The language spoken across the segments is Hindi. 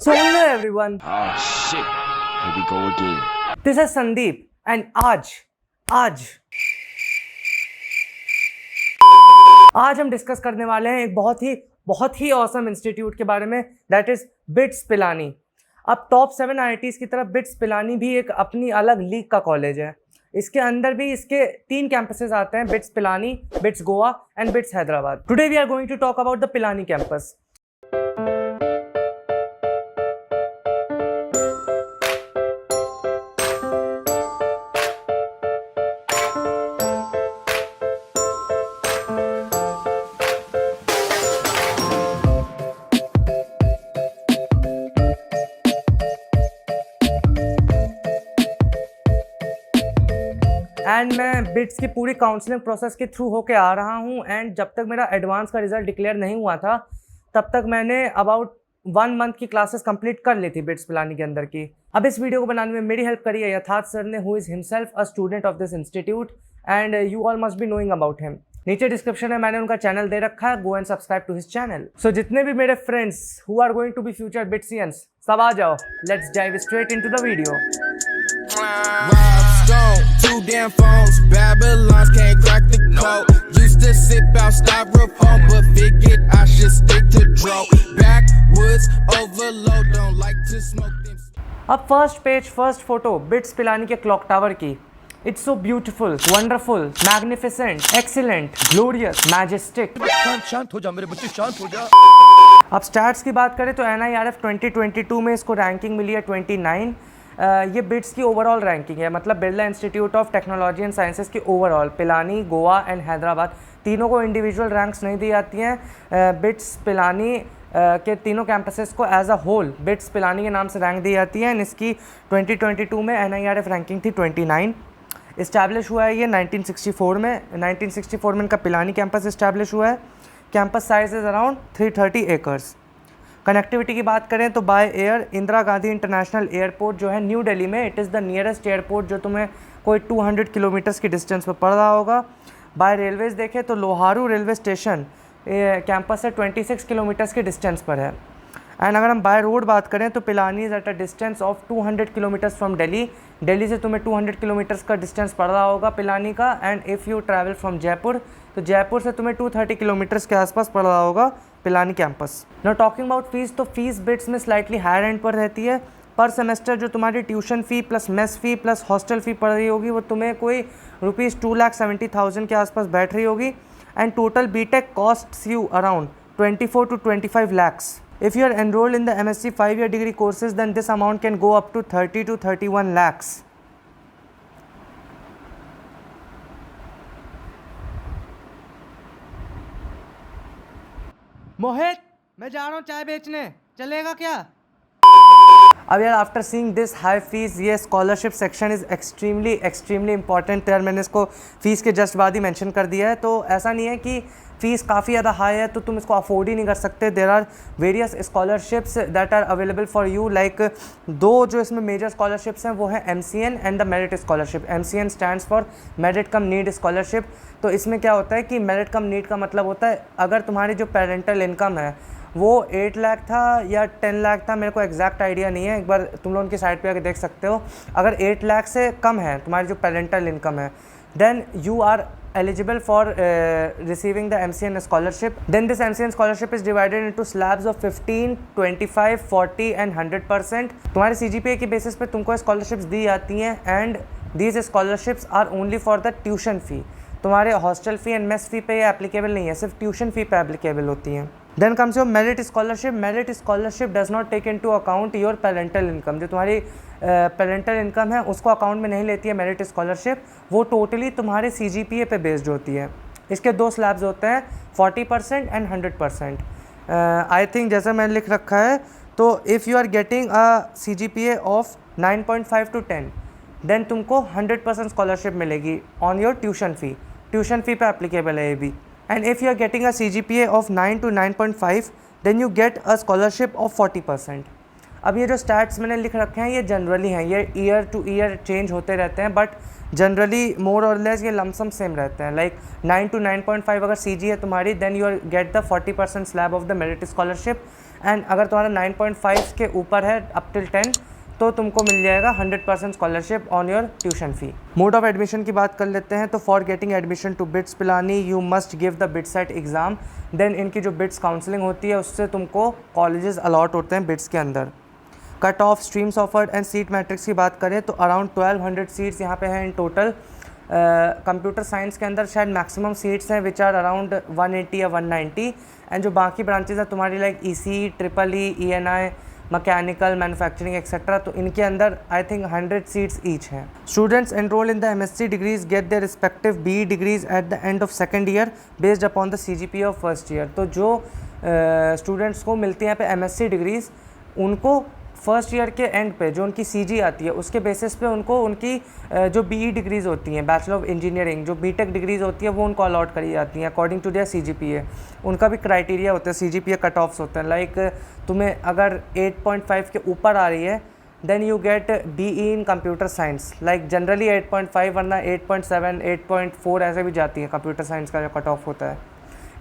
So hello everyone. Oh shit. Here we go again. This is Sandeep and आज हम डिस्कस करने वाले हैं एक बहुत ही ऑसम इंस्टीट्यूट के बारे में, दैट इज बिट्स पिलानी। अब टॉप 7 IITs की तरफ बिट्स पिलानी भी एक अपनी अलग लीग का कॉलेज है। इसके अंदर भी इसके 3 कैंपसेस आते हैं, BITS Pilani, BITS Goa and BITS Hyderabad. Today we are going to talk about the Pilani campus. And मैं बिट्स की पूरी काउंसलिंग प्रोसेस के थ्रू होके आ रहा हूँ। एंड जब तक मेरा एडवांस का रिजल्ट डिक्लेयर नहीं हुआ था तब तक मैंने अबाउट 1 मंथ की क्लासेस कंप्लीट कर ली थी बिट्स पिलानी के अंदर की। अब इस वीडियो को बनाने में मेरी हेल्प करी है यथार्थ सर ने, who is himself a student of this institute and you all must be knowing about him. नीचे डिस्क्रिप्शन में मैंने उनका चैनल दे रखा है, go and subscribe to his channel. So जितने भी मेरे friends who are going to be future BITSians, सब आ जाओ, let's dive straight into the video. Two damn phones, Babylons can't crack the code. Used to sip out styrofoam, but figured I should stick to dro. Backwoods overload, don't like to smoke them. अब फर्स्ट फोटो बिट्स पिलानी के क्लॉक टावर की। It's so beautiful, wonderful, magnificent, excellent, glorious, majestic. शांत हो जा मेरे बच्चे, शांत हो जा। अब स्टैट्स की बात करें तो NIRF 2022 में इसको रैंकिंग मिली है 29। ये बिट्स की ओवरऑल रैंकिंग है, मतलब Birla institute of technology and sciences की ओवरऑल। पिलानी, गोवा एंड हैदराबाद तीनों को इंडिविजुअल रैंक्स नहीं दी जाती हैं। बिट्स पिलानी के तीनों कैंपसेस को as a whole BITS Pilani के नाम से रैंक दी जाती है। एंड इसकी 2022 में NIRF रैंकिंग थी 29। इस्टेब्लिश हुआ है ये 1964 में। 1964 में इनका पिलानी कैंपस इस्टेब्लिश हुआ है। Campus size is around 330 acres. Connectivity की बात करें तो by air Indira Gandhi international airport जो है न्यू दिल्ली में, it is the nearest airport जो तुम्हें कोई 200 किलोमीटर्स की डिस्टेंस पर पड़ रहा होगा। बाय रेलवेज़ देखें तो लोहारू रेलवे स्टेशन कैंपस से 26 किलोमीटर्स की डिस्टेंस पर है। एंड अगर हम बाय रोड बात करें तो Pilani is at a distance of 200 kilometres from Delhi. Delhi से तुम्हें 200 किलोमीटर्स का डिस्टेंस पड़ रहा होगा पिलानी का। And if you travel from Jaipur तो जयपुर से तुम्हें 230 किलोमीटर्स के आसपास पड़ रहा होगा Pilani campus. Now talking about fees, तो फीस बिट्स में स्लाइटली हायर एंड पर रहती है। पर सेमेस्टर जो तुम्हारी ट्यूशन फ़ी प्लस मेस फ़ी प्लस हॉस्टल फ़ी पड़ रही होगी वो तुम्हें कोई ₹2,70,000 के आसपास बैठ रही होगी। And total BTech costs you around 24 to 25 lakhs. If you are enrolled in the MSc 5-year degree courses, then this amount can go up to 30 to 31 lakhs. मोहित, मैं जा रहा हूँ चाय बेचने, चलेगा क्या? अब यार after seeing this high fees, ये scholarship section is extremely important. यार मैंने इसको फ़ीस के जस्ट बाद ही मेंशन कर दिया है। तो ऐसा नहीं है कि फ़ीस काफ़ी ज़्यादा हाई है तो तुम इसको अफोर्ड ही नहीं कर सकते। There are various scholarships that are available for you. Like 2 जो इसमें मेजर स्कॉलरशिप्स हैं वो है MCN and the merit scholarship. MCN stands for merit cum need scholarship. तो इसमें क्या होता है कि मेरिट कम नीड का मतलब होता है अगर तुम्हारी जो पेरेंटल इनकम है वो 8 लाख था या 10 लाख था, मेरे को एग्जैक्ट आइडिया नहीं है, एक बार तुम लोग उनकी साइट पे आके देख सकते हो। अगर 8 लाख से कम है तुम्हारी जो पेरेंटल इनकम है, then you are eligible for receiving the MCN scholarship. Then this MCN scholarship is divided into slabs of 15, 25, 40 and 100%. तुम्हारे CGPA की बेसिस पे तुमको scholarships दी जाती हैं and these scholarships are only for the tuition fee. तुम्हारे हॉस्टल फ़ी एंड मेस फ़ी पे ये एप्लीकेबल नहीं है, सिर्फ ट्यूशन फ़ी पे एप्लीकेबल होती हैं। Then comes your merit scholarship. Merit scholarship does not take into account your parental income. जो तुम्हारी पेरेंटल इनकम है उसको अकाउंट में नहीं लेती है मेरिट स्कॉलरशिप, वो टोटली तुम्हारे CGPA पे बेस्ड होती है। इसके 2 स्लैब्स होते हैं, 40% एंड 100%। आई थिंक जैसा मैंने लिख रखा है तो if you are getting a CGPA of 9.5 to 10 then तुमको 100% स्कॉलरशिप मिलेगी on your tuition fee. Tuition fee पे एप्लीकेबल है ये भी। And if you are getting a CGPA of 9 to 9.5 then you get a scholarship of 40%। अब ये जो स्टैट्स मैंने लिख रखे हैं ये जनरली हैं, ये ईयर टू ईयर चेंज होते रहते हैं, बट जनरली मोर और लेस ये लमसम सेम रहते हैं। लाइक 9 to 9.5 अगर CG है तुम्हारी, then you are get the 40% slab of the merit scholarship and अगर तुम्हारा 9.5 के ऊपर है अप टिल 10 तो तुमको मिल जाएगा 100% scholarship on your tuition fee. Mode of admission की बात कर लेते हैं तो for getting admission to BITS Pilani you must give the BITSAT exam, then इनकी जो बिट्स काउंसलिंग होती है उससे तुमको कॉलेजेस अलॉट होते हैं बिट्स के अंदर। Cut off, streams offered and seat matrix की बात करें तो अराउंड 1200 सीट्स यहाँ पे हैं इन टोटल। कंप्यूटर साइंस के अंदर शायद मैक्सिमम सीट्स हैं विच आर अराउंड 180 या 190, एंड जो बाकी ब्रांचेज हैं तुम्हारी like ECE, EEE, ENI, mechanical, manufacturing etcetera, तो इनके अंदर आई थिंक 100 सीट्स ईच हैं। Students enrol in the MSc degrees get their respective BE degrees at the end of second year based upon the CGPA of first year. तो जो स्टूडेंट्स को मिलती हैं यहाँ पे MSc डिग्रीज, उनको फर्स्ट ईयर के एंड पे जो उनकी CG आती है उसके बेसिस पे उनको उनकी जो BE डिग्रीज़ होती हैं, बैचलर ऑफ इंजीनियरिंग, जो BTech डिग्रीज़ होती है वो उनको अलॉट करी जाती हैं अकॉर्डिंग टू देयर CGPA। उनका भी क्राइटेरिया होता है, CGPA कट ऑफ्स होते हैं। लाइक तुम्हें अगर 8.5 के ऊपर आ रही है then you get BE in computer science, like generally 8.5 वरना 8.7, 8.4 ऐसे भी जाती है कंप्यूटर साइंस का जो कट ऑफ होता है।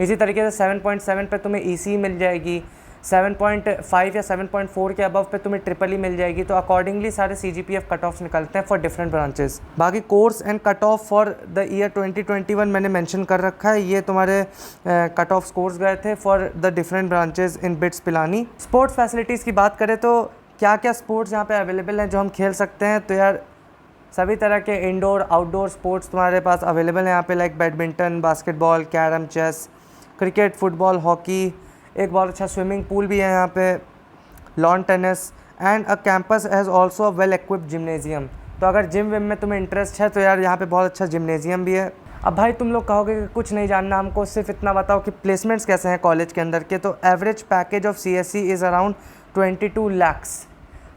इसी तरीके से 7.7 पे तुम्हें ECE मिल जाएगी, 7.5 या 7.4 के अबव पे तुम्हें EEE मिल जाएगी। तो अकॉर्डिंगली सारे CGPA कट ऑफ्स निकलते हैं फॉर डिफरेंट ब्रांचेस। बाकी course and cut off for the year 2021 मैंने मेंशन कर रखा है, ये तुम्हारे कट ऑफ स्कोर्स गए थे for the different branches in bits Pilani. Sports facilities की बात करें तो क्या क्या स्पोर्ट्स यहाँ पे अवेलेबल हैं जो हम खेल सकते हैं, तो यार सभी तरह के इंडोर आउटडोर स्पोर्ट्स तुम्हारे पास अवेलेबल हैं यहाँ पे, like badminton, basketball, carrom, chess, cricket, football, hockey, एक बहुत अच्छा स्विमिंग पूल भी है यहाँ पे, lawn tennis, and a campus has also a well equipped gymnasium. तो अगर जिम विम में तुम्हें इंटरेस्ट है तो यार यहाँ पे बहुत अच्छा जिम्नेजियम भी है। अब भाई तुम लोग कहोगे कि कुछ नहीं जानना हमको, सिर्फ इतना बताओ कि प्लेसमेंट्स कैसे हैं कॉलेज के अंदर के। तो average package of CSE is around 22 lakhs।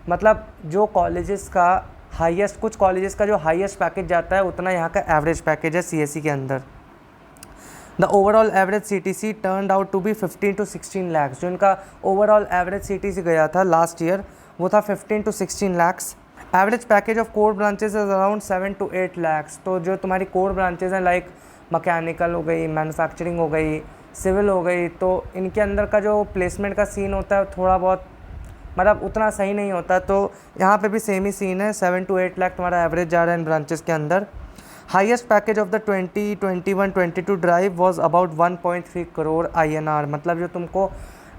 मतलब जो कॉलेजेस का हाईएस्ट, कुछ कॉलेजेस का जो हाईएस्ट पैकेज जाता है उतना यहाँ का एवरेज पैकेज है CSE के अंदर। The overall average CTC turned out to be 15 to 16 lakhs। जो इनका ओवरऑल एवरेज CTC गया था लास्ट ईयर वो था 15 to 16 lakhs। Average package of core branches is around 7 to 8 lakhs। तो जो तुम्हारी कोर ब्रांचेस हैं लाइक मैकेनिकल हो गई, मैन्युफैक्चरिंग हो गई, सिविल हो गई, तो इनके अंदर का जो प्लेसमेंट का सीन होता है थोड़ा बहुत मतलब उतना सही नहीं होता। तो यहाँ पे भी सेम ही सीन है, 7 to 8 लाख तुम्हारा एवरेज जा रहा है इन ब्रांचेस के अंदर। Highest package of the 2021-22 drive was about 1.3 crore INR। मतलब जो तुमको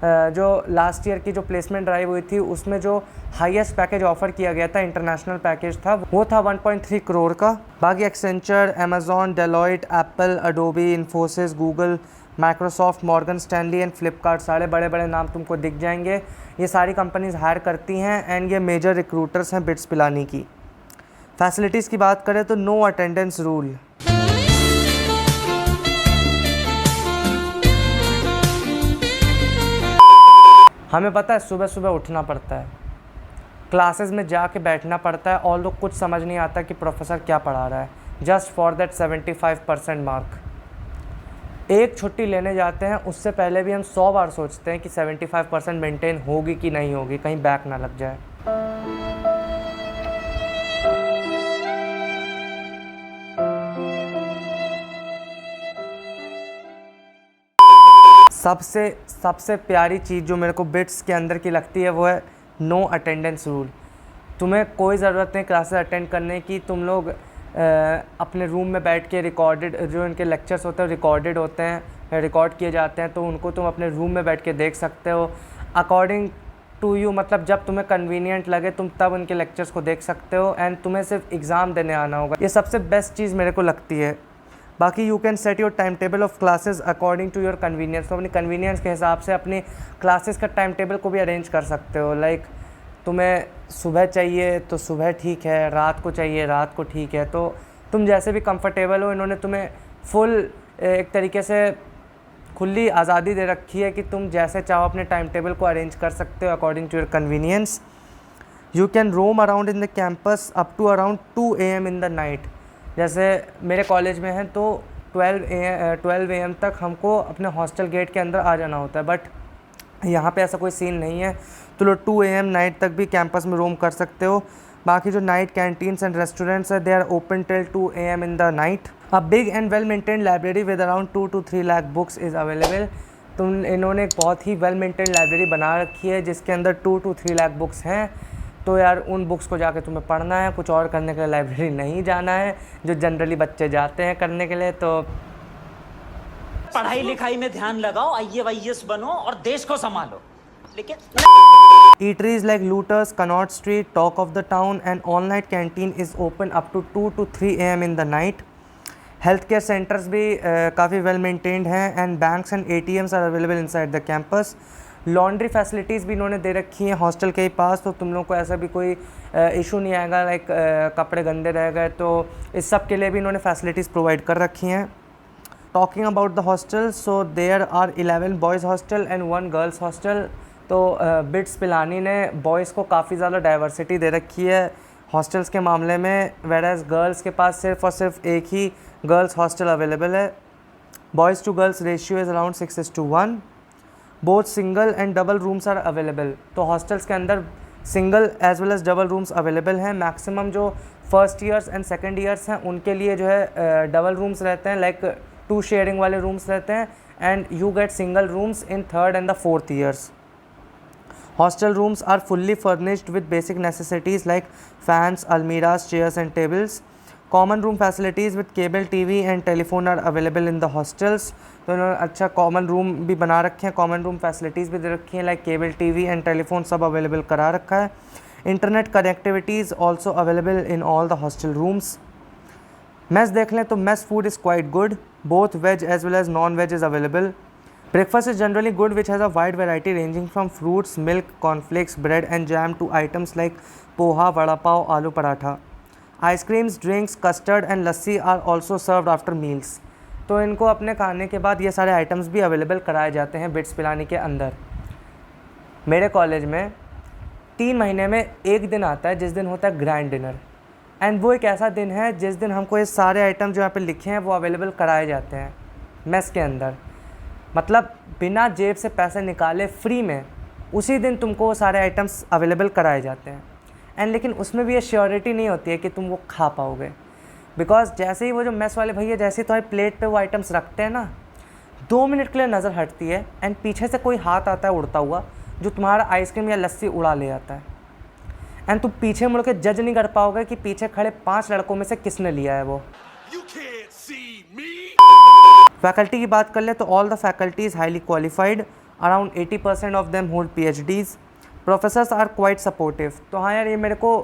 जो लास्ट ईयर की जो प्लेसमेंट ड्राइव हुई थी उसमें जो हाईएस्ट पैकेज ऑफर किया गया था, इंटरनेशनल पैकेज था, वो था 1.3 करोड़ का। बाकी Accenture, Amazon, Deloitte, Apple, Adobe, Infosys, Google, Microsoft, Morgan Stanley and Flipkart, सारे बड़े बड़े नाम तुमको दिख जाएंगे। ये सारी कंपनीज हायर करती हैं एंड ये मेजर रिक्रूटर्स हैं बिट्स पिलानी की। फैसिलिटीज़ की बात करें तो नो अटेंडेंस रूल। हमें पता है सुबह सुबह उठना पड़ता है, क्लासेस में जाके बैठना पड़ता है और लोग कुछ समझ नहीं आता कि प्रोफेसर क्या पढ़ा रहा है, जस्ट फॉर दैट 75% मार्क। एक छुट्टी लेने जाते हैं उससे पहले भी हम 100 बार सोचते हैं कि 75% मेंटेन होगी कि नहीं होगी, कहीं बैक ना लग जाए। सबसे प्यारी चीज़ जो मेरे को बिट्स के अंदर की लगती है वो है नो अटेंडेंस रूल। तुम्हें कोई ज़रूरत नहीं क्लासेस अटेंड करने की, तुम लोग अपने रूम में बैठ के रिकॉर्डेड जो इनके लेक्चर्स होते हैं रिकॉर्डेड होते हैं, रिकॉर्ड किए जाते हैं, तो उनको तुम अपने रूम में बैठ के देख सकते हो अकॉर्डिंग टू यू। मतलब जब तुम्हें कन्वीनियंट लगे तुम तब उनके लेक्चर्स को देख सकते हो एंड तुम्हें सिर्फ एग्ज़ाम देने आना होगा। ये सबसे बेस्ट चीज़ मेरे को लगती है। बाकी you can set your time table of classes according to your convenience. तो अपनी कन्वीनियंस के हिसाब से अपनी क्लासेस का टाइम टेबल को भी अरेंज कर सकते हो। लाइक तुम्हें सुबह चाहिए तो सुबह ठीक है, रात को चाहिए रात को ठीक है, तो तुम जैसे भी कंफर्टेबल हो। इन्होंने तुम्हें फुल एक तरीके से खुली आज़ादी दे रखी है कि तुम जैसे चाहो अपने टाइम टेबल को अरेंज कर सकते हो according to your convenience. You can roam around in the campus up to around 2 AM in the night. जैसे मेरे कॉलेज में है तो 12 AM तक हमको अपने हॉस्टल गेट के अंदर आ जाना होता है, बट यहाँ पे ऐसा कोई सीन नहीं है, तो लोग 2 AM नाइट तक भी कैंपस में रोम कर सकते हो। बाकी जो नाइट कैंटीन्स एंड रेस्टोरेंट्स है they are open till 2 AM in the night. A big and well maintained library with around 2 to 3 lakh books is available. इन्होंने एक बहुत ही वेल मेंटेन लाइब्रेरी बना रखी है जिसके अंदर 2 to 3 लाख बुक्स हैं। तो यार उन बुक्स को जाके तुम्हें पढ़ना है, कुछ और करने के लिए लाइब्रेरी नहीं जाना है जो जनरली बच्चे जाते हैं करने के लिए। तो पढ़ाई लिखाई में ध्यान लगाओ, IAS बनो और देश को संभालो। लेकिन eateries like Looters, Connaught Street, Talk of the Town and all-night canteen is open up to 2 to 3 AM in the night. Health care centres भी काफ़ी वेल मेंटेन्ड हैं and banks and ATMs are available inside the campus. Laundry facilities भी इन्होंने दे रखी हैं हॉस्टल के ही पास, तो तुम लोगों को ऐसा भी कोई इशू नहीं आएगा लाइक कपड़े गंदे रह गए, तो इस सब के लिए भी इन्होंने फैसिलिटीज़ प्रोवाइड कर रखी हैं। Talking about the hostel, so there are 11 boys hostel and 1 girls hostel. तो बिट्स पिलानी ने बॉयज़ को काफ़ी ज़्यादा डाइवर्सिटी दे रखी है हॉस्टल्स के मामले में, वेराज गर्ल्स के पास सिर्फ और सिर्फ एक ही गर्ल्स हॉस्टल अवेलेबल है। Boys to girls ratio is around 6:1। Both single and double rooms are available. तो हॉस्टल्स के अंदर single as well as double rooms available हैं। मैक्सिमम जो first years and second years हैं उनके लिए जो है डबल रूम्स रहते हैं, लाइक 2 शेयरिंग वाले रूम्स रहते हैं and you get single rooms in 3rd and 4th years. Hostel rooms are fully furnished with basic necessities like fans, almirahs, chairs and tables. Common room facilities with cable TV and telephone are available in the hostels. तो इन्होंने अच्छा कॉमन रूम भी बना रखे हैं, कॉमन रूम फैसिलिटीज़ भी दे रखी हैं like cable TV and telephone सब अवेलेबल करा रखा है। Internet connectivity is also available in all the hostel rooms. Mess देख लें तो mess food is quite good, both veg as well as non veg is available. Breakfast is generally good, which has a wide variety ranging from fruits, milk, cornflakes, bread and jam to items like poha, vada pav, aloo paratha. Ice creams, drinks, custard and lassi are also served after meals. तो इनको अपने खाने के बाद ये सारे आइटम्स भी अवेलेबल कराए जाते हैं बिट्स पिलानी के अंदर। मेरे कॉलेज में 3 महीने में एक दिन आता है जिस दिन होता है ग्रैंड डिनर, एंड वो एक ऐसा दिन है जिस दिन हमको ये सारे आइटम जो यहाँ पे लिखे हैं वो अवेलेबल कराए जाते हैं मेस के अंदर। मतलब बिना जेब से पैसे निकाले फ्री में उसी दिन तुमको वो सारे आइटम्स अवेलेबल कराए जाते हैं। एंड लेकिन उसमें भी ये श्योरिटी नहीं होती है कि तुम वो खा पाओगे, बिकॉज जैसे ही वो जो मेस वाले भैया जैसे ही तुम्हारी प्लेट पे वो आइटम्स रखते हैं ना, 2 मिनट के लिए नज़र हटती है एंड पीछे से कोई हाथ आता है उड़ता हुआ जो तुम्हारा आइसक्रीम या लस्सी उड़ा ले जाता है, एंड तुम पीछे मुड़ के जज नहीं कर पाओगे कि पीछे खड़े 5 लड़कों में से किसने लिया है वो। फैकल्टी की बात कर ले तो all the faculty is highly qualified, around 80% of them hold PhDs। Professors are quite supportive. तो हाँ यार, ये मेरे को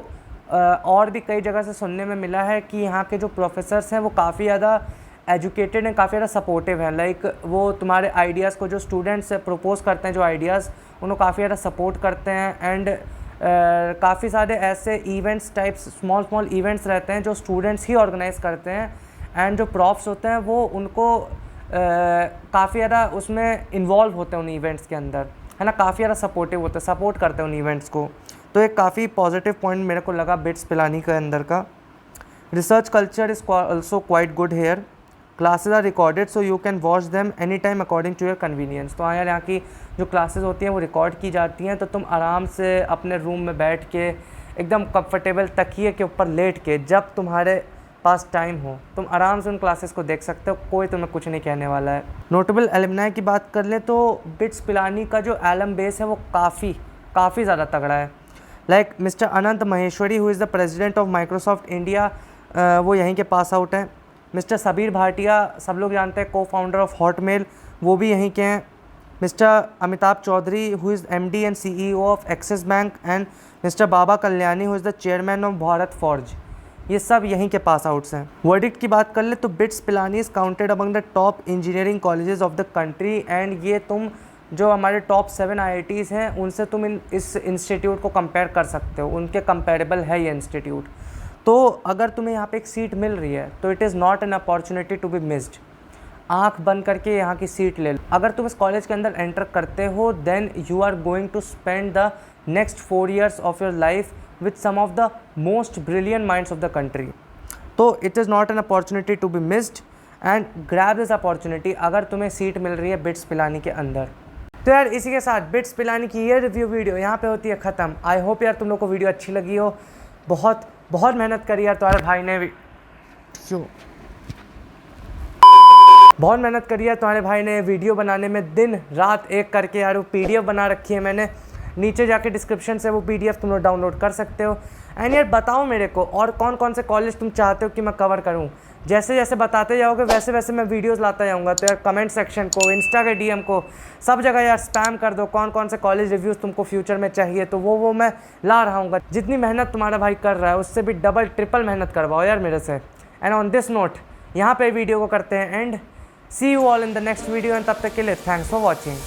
और भी कई जगह से सुनने में मिला है कि यहाँ के जो प्रोफेसर्स हैं वो काफ़ी ज़्यादा एजुकेटेड हैं, काफ़ी ज़्यादा सपोर्टिव हैं। लाइक वो तुम्हारे आइडियाज़ को जो स्टूडेंट्स प्रपोज करते हैं, जो आइडियाज़ उनको काफ़ी ज़्यादा सपोर्ट करते हैं। एंड काफ़ी सारे ऐसे इवेंट्स टाइप्स स्मॉल इवेंट्स रहते हैं जो स्टूडेंट्स ही ऑर्गेनाइज़ करते हैं, एंड जो प्रॉफ्स होते हैं वो उनको काफ़ी ज़्यादा उसमें इन्वॉल्व होते हैं उन इवेंट्स के अंदर, है ना, काफ़ी ज़्यादा सपोर्टिव होते हैं, सपोर्ट करते हैं उन इवेंट्स को। तो एक काफ़ी पॉजिटिव पॉइंट मेरे को लगा बिट्स पिलानी के अंदर का। Research culture is also quite good here. Classes are recorded so you can watch them any time according to your convenience. तो हाँ यार, यहाँ की जो क्लासेज होती हैं वो रिकॉर्ड की जाती हैं, तो तुम आराम से अपने रूम में बैठ के एकदम कंफर्टेबल तकिए के ऊपर लेट के जब तुम्हारे पास टाइम हो तुम आराम से उन क्लासेस को देख सकते हो, कोई तुम्हें कुछ नहीं कहने वाला है। नोटेबल एलुमनाई की बात कर ले तो बिट्स पिलानी का जो एलम बेस है वो काफ़ी ज़्यादा तगड़ा है। Like mister Anant Maheshwari who is the president of Microsoft India, वो यहीं के पास आउट हैं। मिस्टर सबीर भाटिया सब लोग जानते हैं, को फाउंडर ऑफ हॉटमेल, वो भी यहीं के हैं। Mister Amitabh Chaudhary who is MD and CEO of Axis bank, and mister Baba Kalyani who is the chairman of Bharat Forge, ये सब यहीं के पास आउट्स हैं। वर्डिक्ट की बात कर ले तो BITS Pilani is counted among the top engineering colleges of the country, and ये तुम जो हमारे टॉप 7 IITs हैं उनसे तुम इस इंस्टीट्यूट को कंपेयर कर सकते हो, उनके कंपेरेबल है ये इंस्टीट्यूट। तो अगर तुम्हें यहाँ पे एक सीट मिल रही है तो it is not an opportunity to be missed. आँख बंद करके यहाँ की सीट ले लो। अगर तुम इस कॉलेज के अंदर एंटर करते हो then you are going to spend the next 4 years of your life with some of the most brilliant minds of the country. तो it is not an opportunity to be missed and grab this opportunity अगर तुम्हें सीट मिल रही है बिट्स पिलानी के अंदर। तो यार इसी के साथ बिट्स पिलानी की ये रिव्यू वीडियो यहाँ पे होती है ख़त्म। आई होप यार तुम लोग को वीडियो अच्छी लगी हो। बहुत मेहनत करी यार तुम्हारे भाई ने भी। बहुत मेहनत करी है तुम्हारे भाई ने वीडियो बनाने में, दिन रात एक करके यार। वो PDF बना रखी है मैंने, नीचे जाके डिस्क्रिप्शन से वो PDF तुम लोग डाउनलोड कर सकते हो। एंड यार बताओ मेरे को और कौन कौन से कॉलेज तुम चाहते हो कि मैं कवर करूं। जैसे जैसे बताते जाओगे वैसे वैसे मैं वीडियोस लाता जाऊंगा। तो यार कमेंट सेक्शन को, इंस्टा के DM को, सब जगह यार स्पैम कर दो कौन कौन से कॉलेज रिव्यूज़ तुमको फ्यूचर में चाहिए। तो वो मैं ला रहा हूँ। जितनी मेहनत तुम्हारा भाई कर रहा है उससे भी डबल ट्रिपल मेहनत करवाओ यार मेरे से। एंड ऑन दिस नोट यहाँ पे वीडियो को करते हैं and see you all in the next video. And तब तक के लिए थैंक्स फॉर वॉचिंग।